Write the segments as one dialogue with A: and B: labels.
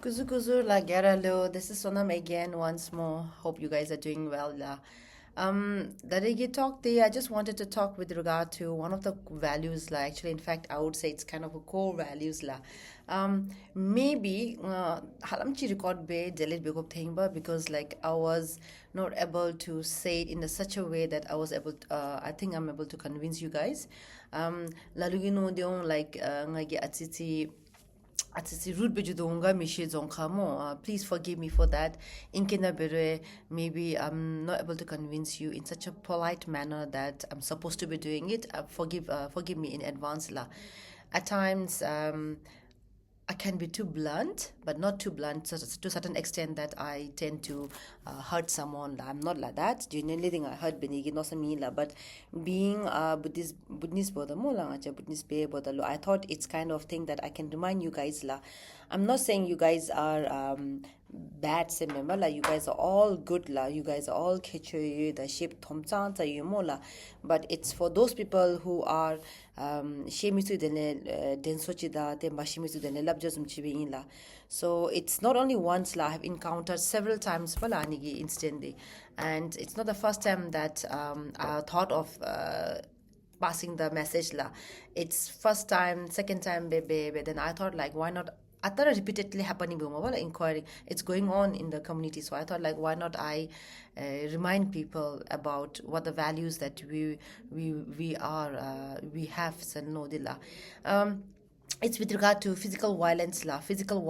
A: Kuzu kuzu la geralo. This is Sonam again once more. Hope you guys are doing well la. The talk day, I just wanted to talk with regard to one of the values la. Actually, in fact, I would say it's kind of a core values la. Maybe halamchi record be delete begop thing because like I was not able to say it in such a way that I was able. I think I'm able to convince you guys. Lalu no like ngagi atiti atisi root bejudonga mishi zonkamo. Please forgive me for that. Inkena bere, maybe I'm not able to convince you in such a polite manner that I'm supposed to be doing it. Forgive me in advance la. At times, I can be too blunt, but not too blunt to a certain extent that I tend to hurt someone. I'm not like that. Genuinely think I hurt benigi no samila, but being Buddhist boda mo lang acha Buddhist be boda lo. I thought it's kind of thing that I can remind you guys la. I'm not saying you guys are bad se member la. You guys are all good la. You guys are all kechu the shape thom chan ta yumo la. But it's for those people who are shemisu dene densochi da te mashimisu dene labjasum chibi la. So it's not only once la. I have encountered several times pala nigi instantly, and it's not the first time that I thought of passing the message la. It's first time, second time, baby. Then I thought like, why not? I thought repeatedly happening bumawala inquiry. It's going on in the community, so I thought like, why not I remind people about what the values that we have. No dilla. It's with regard to physical violence la, physical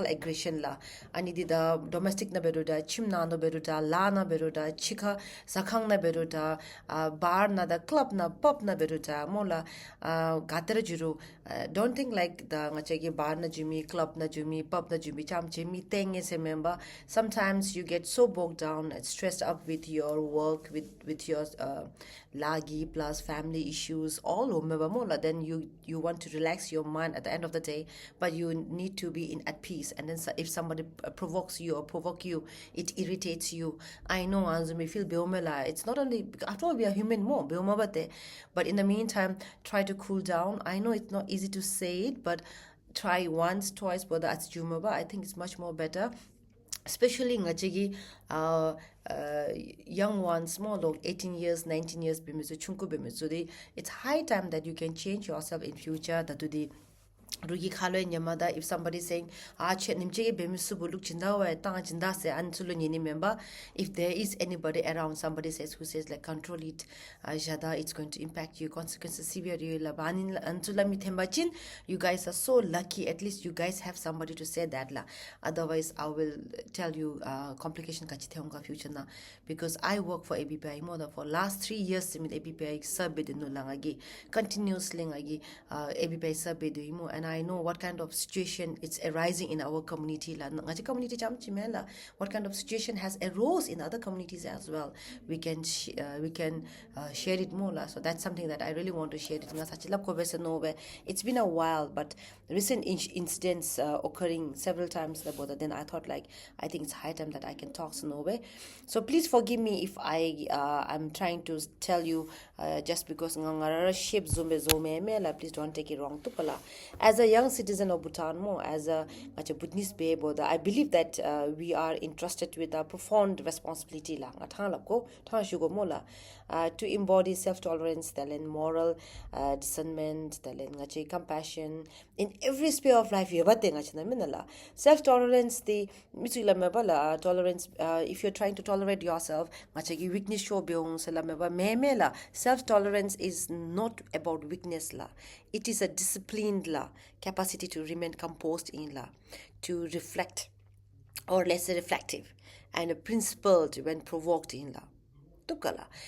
A: aggression la. Ani di the domestic na beruda, chimna na beruda, la na beruda, chika sakhang na beruda, bar na the club na pub na beruda, mola gatera juru. Don't think like the ngachegi bar na jumi, club na jumi, pub na jumi, cham jimi thing is a member. Sometimes you get so bogged down and stressed up with your work, with your lagi plus family issues all over mola. Then you want to relax your mind at the end of the day, but you need to be in at peace. And then if somebody provokes you or provoke you, it irritates you. I know Anzumi feel beomela. It's not only after all we are human more beomabate, but in the meantime try to cool down. I know it's not easy to say it, but try once, twice, but that's jumaba. I think it's much more better, especially ngachigi young ones, small dog, 18 years, 19 years bimizu chunku bimizu. It's high time that you can change yourself in future. That to the rugi khalo nyamada, if somebody saying che nimche bemisu buluk jinda wa ta jinda se ansulu ni member, if there is anybody around, somebody says who says like control it jada, it's going to impact you, consequences severe you la banin ansula mi thembachin. You guys are so lucky, at least you guys have somebody to say that la. Otherwise I will tell you complication kachite honga future na, because I work for ABPI more than for last 3 years simil ABPI survey no langagi continuously ngagi ABPI survey do imo. And I know what kind of situation it's arising in our community la, ngaji community cham chimela, what kind of situation has arose in other communities as well. We can share it more la. So that's something that I really want to share it nga sachila ko bese no be. It's been a while, but recent incidents occurring several times about, then I thought like, I think it's high time that I can talk Snobe. So please forgive me if I'm trying to tell you just because ngangara shape zombe zome mela, please don't take it wrong tupala. As a young citizen of Bhutan mo, as a Buddhist babe, I believe that we are entrusted with a profound responsibility la ngathangla shugo mola to embody self-tolerance, then moral discernment, then compassion in every sphere of life. Self-tolerance, the tolerance, if you're trying to tolerate yourself, weakness show self-tolerance is not about weakness la. It is a disciplined la capacity to remain composed in la, to reflect, or less reflective, and a principled when provoked in la.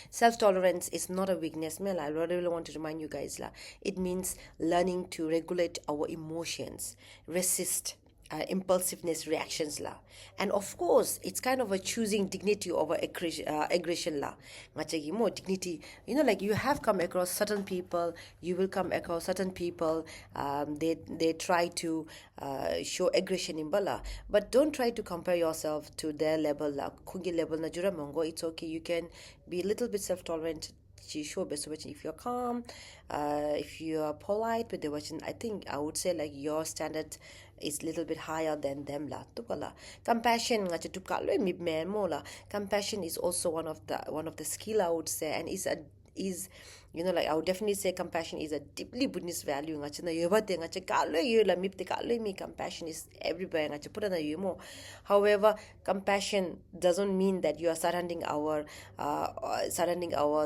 A: Self-tolerance is not a weakness. I really want to remind you guys la. It means learning to regulate our emotions, resist impulsiveness reactions la, and of course it's kind of a choosing dignity over aggression la. Ngachagi more dignity, like you have come across certain people, you will come across certain people, they try to show aggression in bala, but don't try to compare yourself to their level la. Kungi level na jura mongo, it's okay, you can be a little bit self-tolerant show best watching if you're calm, if you're polite with the watching. I think I would say like your standard is little bit higher than them la. Tukala compassion ngacha tukalo mi mo la. Compassion is also one of the skill I would say, and is like I would definitely say compassion is a deeply Buddhist value. Ngacha na yobate ngacha kalo yo la mi te kalo mi compassion is everywhere ngacha put na yumo. However, compassion doesn't mean that you are surrounding our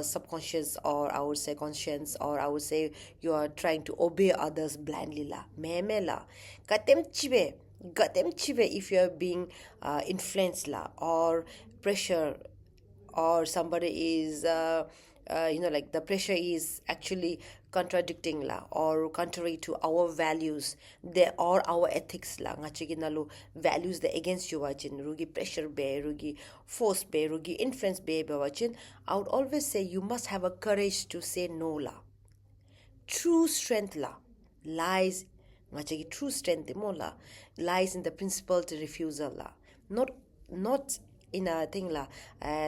A: subconscious, or I would say conscience, or I would say you are trying to obey others blindly la. Meme la. Gatem chibe if you are being influenced la, or pressure, or somebody is like the pressure is actually contradicting la, or contrary to our values, they or our ethics la ngachiginalu values the against you wachin rugi pressure be rugi force be rugi influence be wachin. I would always say you must have a courage to say no la. True strength la lies ngachagi true strength mo la lies in the principled refusal la, not in a thing la,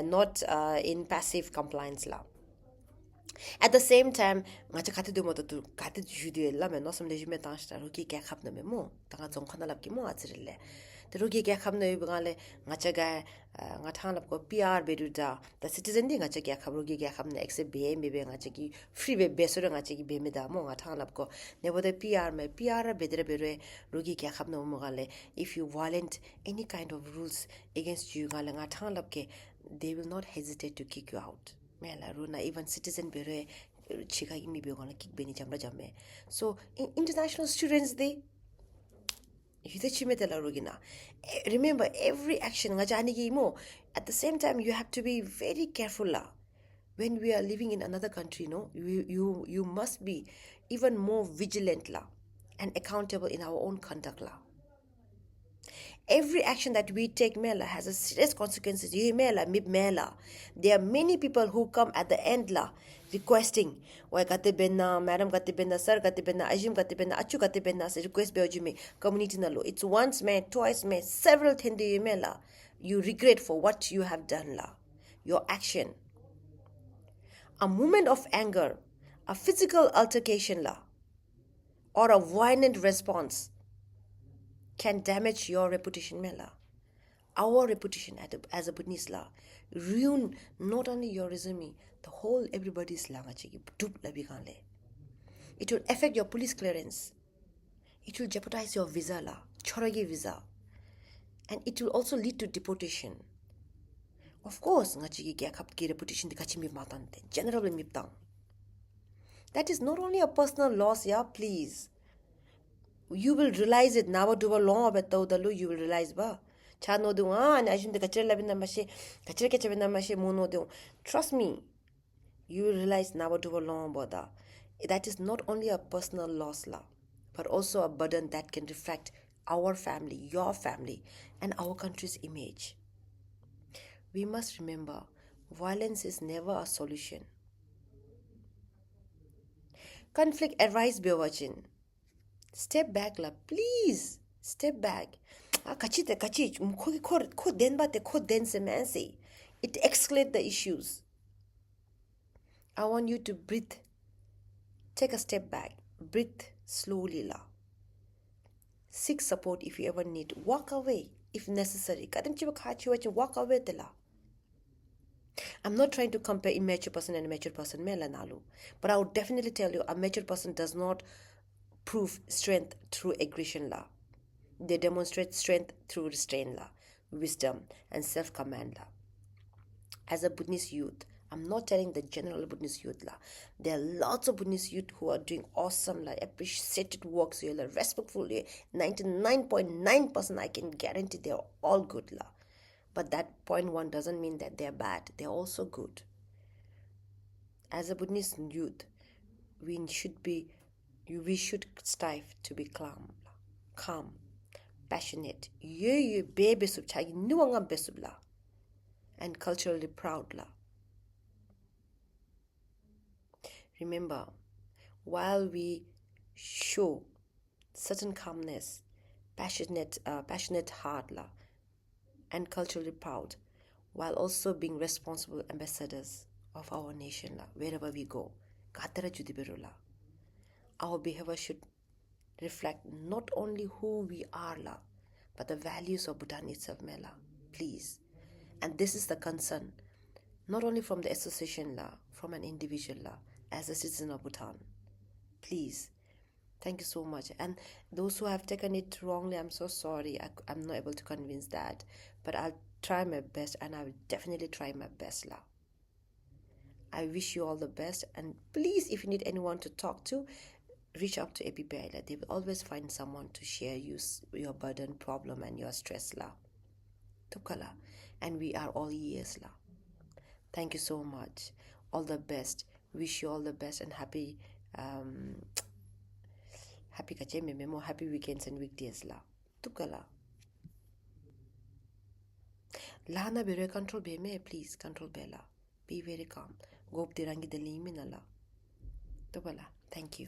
A: not in passive compliance la. At the same time, ngacha khate do mo to khate judio la me no som le jume tan sta roki ka khap na me mo ta jong khana lap ki mo achrile te roki ka khap na yu ngale ngacha ga nga thang lap ko PR be du da the citizen di ngacha ka khap roki ka khap na exe be me be ngacha ki free be so ngacha ki be me da mo nga thang lap ko ne bo de PR be dre be re roki ka khap na mo gale. If you violate any kind of rules against you ngale nga thang lap ke, they will not hesitate to kick you out. Mela runa even citizen bere chika imi be gonna kick beni jamra jamme. So international students they yute chimetela rugina. Remember every action ngajani gi mo. At the same time you have to be very careful la. When we are living in another country, no, you must be even more vigilant la, and accountable in our own conduct la. Every action that we take mela has a serious consequences. There are many people who come at the end la requesting why gate benna madam gate benna sir gate benna ajim gate benna achu gate benna se request be community na lo. It's once made, twice made, several tende mela. You regret for what you have done la. Your action. A moment of anger, a physical altercation la, or a violent response can damage your reputation mela. Our reputation as a Buddhist la ruin not only your resume, the whole everybody's la. It will affect your police clearance. It will jeopardize your visa la, choragi visa, and it will also lead to deportation. Of course, ngachi ki kap ki reputation di kachi mi matan general miptang. That is not only a personal loss, yeah, please. You will realize it now. Do a long about the you will realize ba. Chano do and I shouldn't catch a mono do. Trust me, you will realize now do a long about that. That is not only a personal loss la, but also a burden that can reflect our family, your family, and our country's image. We must remember, violence is never a solution. Conflict arises be watching. Step back la, please. Step back. Kachite kachich ko den bate ko den semansi. It escalates the issues. I want you to breathe. Take a step back. Breathe slowly la. Seek support if you ever need. Walk away if necessary. Walk away la. I'm not trying to compare immature person and mature person, but I would definitely tell you a mature person does not prove strength through aggression la. They demonstrate strength through restraint la, wisdom and self-command la. As a Buddhist youth, I'm not telling the general Buddhist youth la. There are lots of Buddhist youth who are doing awesome la, appreciated works la, respectful 99.9% I can guarantee they are all good la. But that 0.1 doesn't mean that they're bad. They're also good. As a Buddhist youth, we should strive to be calm, passionate, and culturally proud. Remember, while we show certain calmness, passionate heart, and culturally proud, while also being responsible ambassadors of our nation la, wherever we go. Katara judibiru la. Our behavior should reflect not only who we are la, but the values of Bhutan itself mela. Please. And this is the concern, not only from the association la, from an individual la, as a citizen of Bhutan. Please. Thank you so much. And those who have taken it wrongly, I'm so sorry. I'm not able to convince that. But I'll try my best, and I will definitely try my best la. I wish you all the best. And please, if you need anyone to talk to, reach out to APPI. They will always find someone to share your burden, problem, and your stress la. Tukala. And we are all ears la. Thank you so much. All the best. Wish you all the best and happy happy weekends and weekdays la. Tukala. Lana be control be me, please control bella. Be very calm. Go up the rangi the limina la. Tukala. Thank you.